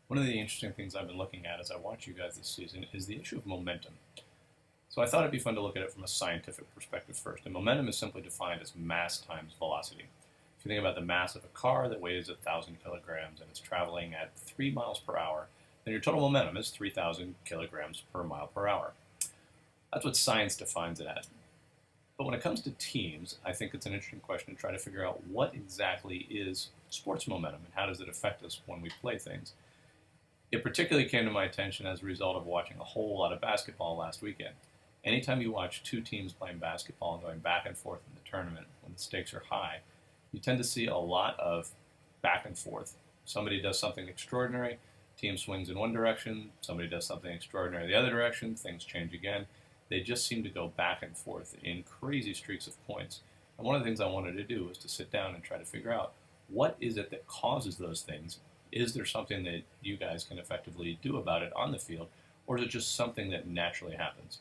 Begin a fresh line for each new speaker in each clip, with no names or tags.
One of the interesting things I've been looking at as I watch you guys this season is the issue of momentum. So I thought it'd be fun to look at it from a scientific perspective first. And momentum is simply defined as mass times velocity. If you think about the mass of a car that weighs 1,000 kilograms and it's traveling at 3 miles per hour, then your total momentum is 3,000 kilograms per mile per hour. That's what science defines it as. But when it comes to teams, I think it's an interesting question to try to figure out what exactly is sports momentum and how does it affect us when we play things. It particularly came to my attention as a result of watching a whole lot of basketball last weekend. Anytime you watch two teams playing basketball and going back and forth in the tournament when the stakes are high, you tend to see a lot of back and forth. Somebody does something extraordinary, team swings in one direction, somebody does something extraordinary the other direction, things change again. They just seem to go back and forth in crazy streaks of points. And one of the things I wanted to do was to sit down and try to figure out what is it that causes those things. Is there something that you guys can effectively do about it on the field, or is it just something that naturally happens?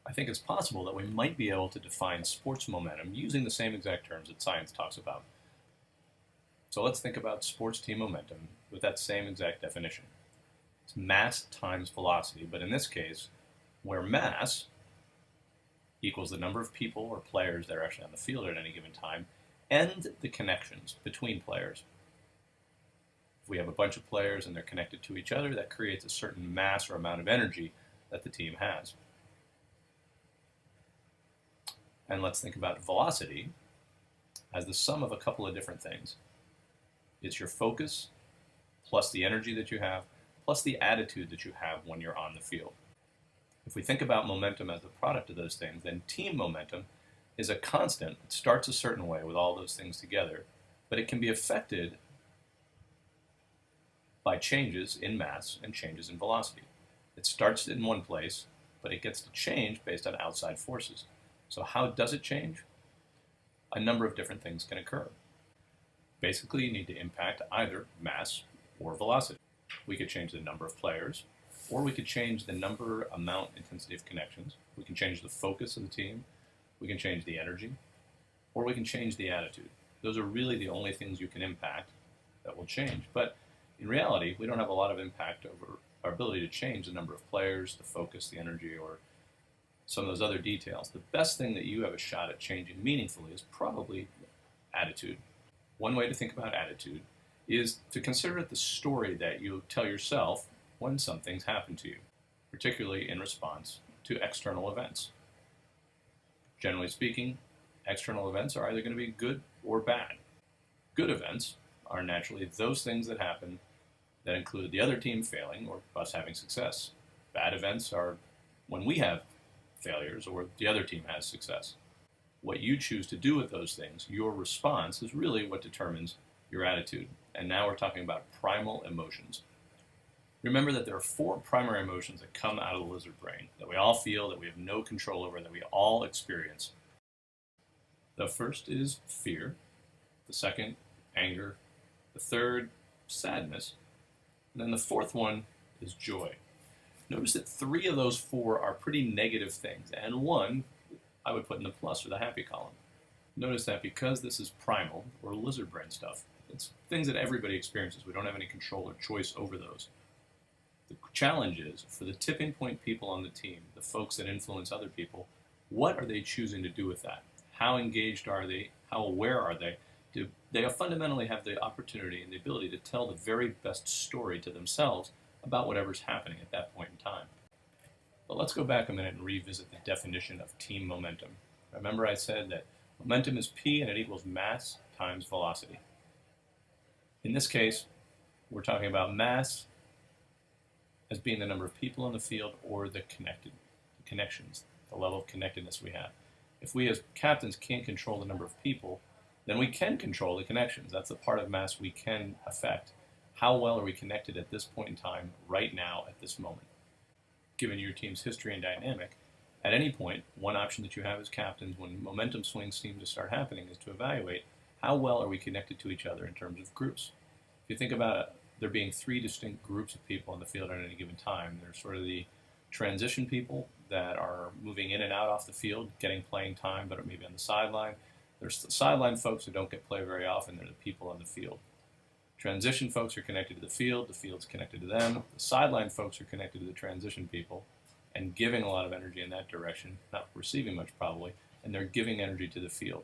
I think it's possible that we might be able to define sports momentum using the same exact terms that science talks about. So let's think about sports team momentum with that same exact definition. It's mass times velocity, but in this case, where mass equals the number of people or players that are actually on the field at any given time, and the connections between players. If we have a bunch of players and they're connected to each other, that creates a certain mass or amount of energy that the team has. And let's think about velocity as the sum of a couple of different things. It's your focus, plus the energy that you have, plus the attitude that you have when you're on the field. If we think about momentum as the product of those things, then team momentum is a constant. It starts a certain way with all those things together, but it can be affected by changes in mass and changes in velocity. It starts in one place, but it gets to change based on outside forces. So how does it change? A number of different things can occur. Basically, you need to impact either mass or velocity. We could change the number of players, or we could change the number, amount, intensity of connections. We can change the focus of the team. We can change the energy, or we can change the attitude. Those are really the only things you can impact that will change. But in reality, we don't have a lot of impact over our ability to change the number of players, the focus, the energy, or some of those other details. The best thing that you have a shot at changing meaningfully is probably attitude. One way to think about attitude is to consider it the story that you tell yourself when some things happen to you, particularly in response to external events. Generally speaking, external events are either going to be good or bad. Good events are naturally those things that happen that include the other team failing or us having success. Bad events are when we have failures or the other team has success. What you choose to do with those things, your response, is really what determines your attitude. And now we're talking about primal emotions. Remember that there are 4 primary emotions that come out of the lizard brain that we all feel, that we have no control over, that we all experience. The first is fear, the second, anger, the third, sadness, and then the fourth one is joy. Notice that 3 of those 4 are pretty negative things, and 1 I would put in the plus or the happy column. Notice that because this is primal, or lizard brain stuff, it's things that everybody experiences. We don't have any control or choice over those. The challenge is, for the tipping point people on the team, the folks that influence other people, what are they choosing to do with that? How engaged are they? How aware are they? Do they fundamentally have the opportunity and the ability to tell the very best story to themselves about whatever's happening at that point in time? But let's go back a minute and revisit the definition of team momentum. Remember I said that momentum is P and it equals mass times velocity. In this case, we're talking about mass as being the number of people on the field or the connections, the level of connectedness we have. If we as captains can't control the number of people, then we can control the connections. That's the part of mass we can affect. How well are we connected at this point in time, right now, at this moment? Given your team's history and dynamic, at any point, one option that you have as captains when momentum swings seem to start happening is to evaluate how well are we connected to each other in terms of groups. If you think about it, there being 3 distinct groups of people on the field at any given time. There's sort of the transition people that are moving in and out off the field, getting playing time, but maybe on the sideline. There's the sideline folks who don't get play very often. They're the people on the field. Transition folks are connected to the field's connected to them, the sideline folks are connected to the transition people and giving a lot of energy in that direction, not receiving much probably, and they're giving energy to the field.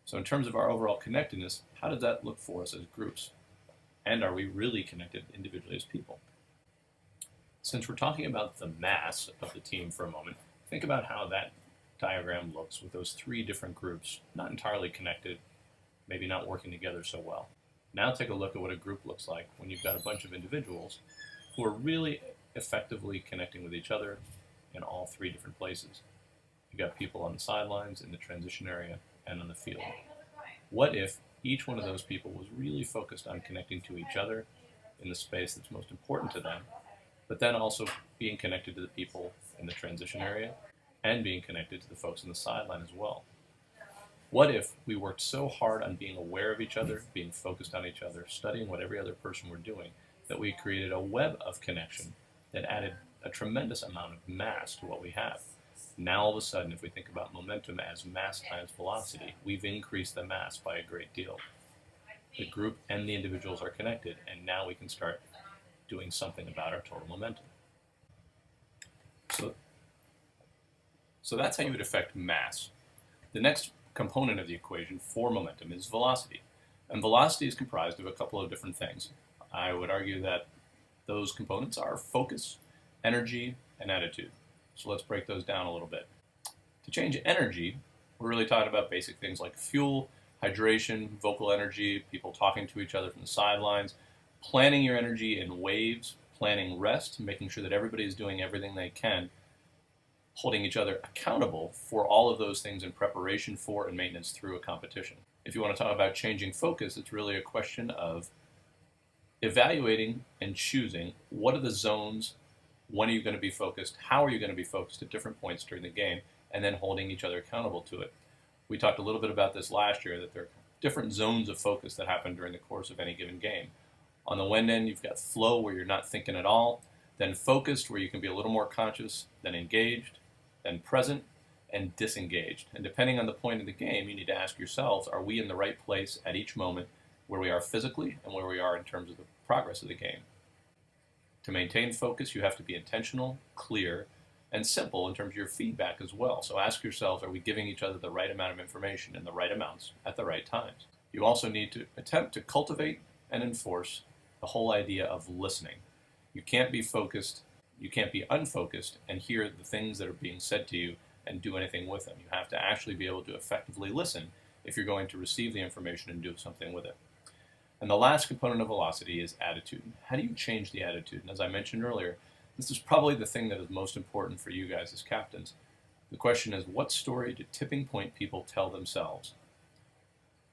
So in terms of our overall connectedness, how does that look for us as groups? And are we really connected individually as people? Since we're talking about the mass of the team for a moment, think about how that diagram looks with those three different groups, not entirely connected, maybe not working together so well. Now take a look at what a group looks like when you've got a bunch of individuals who are really effectively connecting with each other in all three different places. You've got people on the sidelines, in the transition area, and on the field. What if each one of those people was really focused on connecting to each other in the space that's most important to them, but then also being connected to the people in the transition area and being connected to the folks on the sideline as well? What if we worked so hard on being aware of each other, being focused on each other, studying what every other person were doing, that we created a web of connection that added a tremendous amount of mass to what we have? Now all of a sudden, if we think about momentum as mass times velocity, we've increased the mass by a great deal. The group and the individuals are connected, and now we can start doing something about our total momentum. So that's how you would affect mass. The next component of the equation for momentum is velocity. And velocity is comprised of a couple of different things. I would argue that those components are focus, energy, and attitude. So let's break those down a little bit. To change energy, we're really talking about basic things like fuel, hydration, vocal energy, people talking to each other from the sidelines, planning your energy in waves, planning rest, making sure that everybody is doing everything they can, holding each other accountable for all of those things in preparation for and maintenance through a competition. If you want to talk about changing focus, it's really a question of evaluating and choosing what are the zones, when are you going to be focused, how are you going to be focused at different points during the game, and then holding each other accountable to it. We talked a little bit about this last year, that there are different zones of focus that happen during the course of any given game. On the one end, you've got flow, where you're not thinking at all, then focused, where you can be a little more conscious, then engaged, then present, and disengaged. And depending on the point of the game, you need to ask yourselves, are we in the right place at each moment where we are physically and where we are in terms of the progress of the game? To maintain focus, you have to be intentional, clear, and simple in terms of your feedback as well. So ask yourselves, are we giving each other the right amount of information in the right amounts at the right times? You also need to attempt to cultivate and enforce the whole idea of listening. You can't be focused, you can't be unfocused and hear the things that are being said to you and do anything with them. You have to actually be able to effectively listen if you're going to receive the information and do something with it. And the last component of velocity is attitude. How do you change the attitude? And as I mentioned earlier, this is probably the thing that is most important for you guys as captains. The question is, what story do tipping point people tell themselves?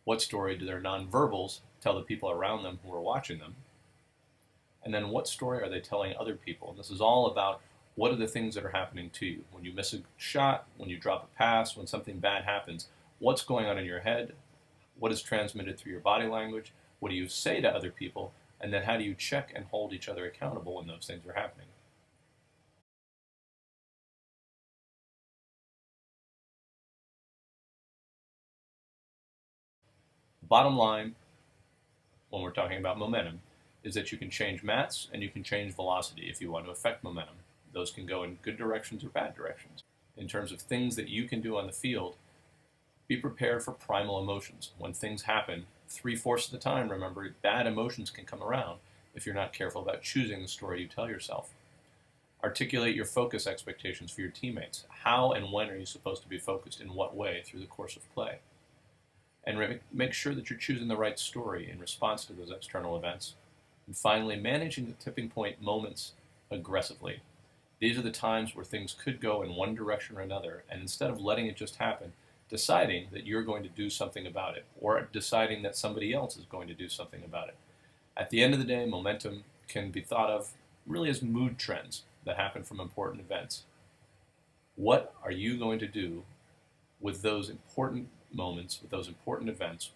What story do their nonverbals tell the people around them who are watching them? And then what story are they telling other people? And this is all about what are the things that are happening to you. When you miss a shot, when you drop a pass, when something bad happens, what's going on in your head? What is transmitted through your body language? What do you say to other people? And then how do you check and hold each other accountable when those things are happening? Bottom line, when we're talking about momentum, is that you can change mass and you can change velocity if you want to affect momentum. Those can go in good directions or bad directions. In terms of things that you can do on the field, be prepared for primal emotions. When things happen, 3/4 of the time, remember, bad emotions can come around if you're not careful about choosing the story you tell yourself. Articulate your focus expectations for your teammates. How and when are you supposed to be focused in what way through the course of play? And make sure that you're choosing the right story in response to those external events. And finally, managing the tipping point moments aggressively. These are the times where things could go in one direction or another, and instead of letting it just happen, deciding that you're going to do something about it, or deciding that somebody else is going to do something about it. At the end of the day, momentum can be thought of really as mood trends that happen from important events. What are you going to do with those important moments, with those important events,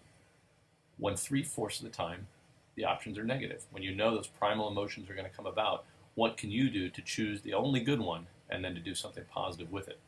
when 3/4 of the time the options are negative? When you know those primal emotions are going to come about, what can you do to choose the only good one and then to do something positive with it?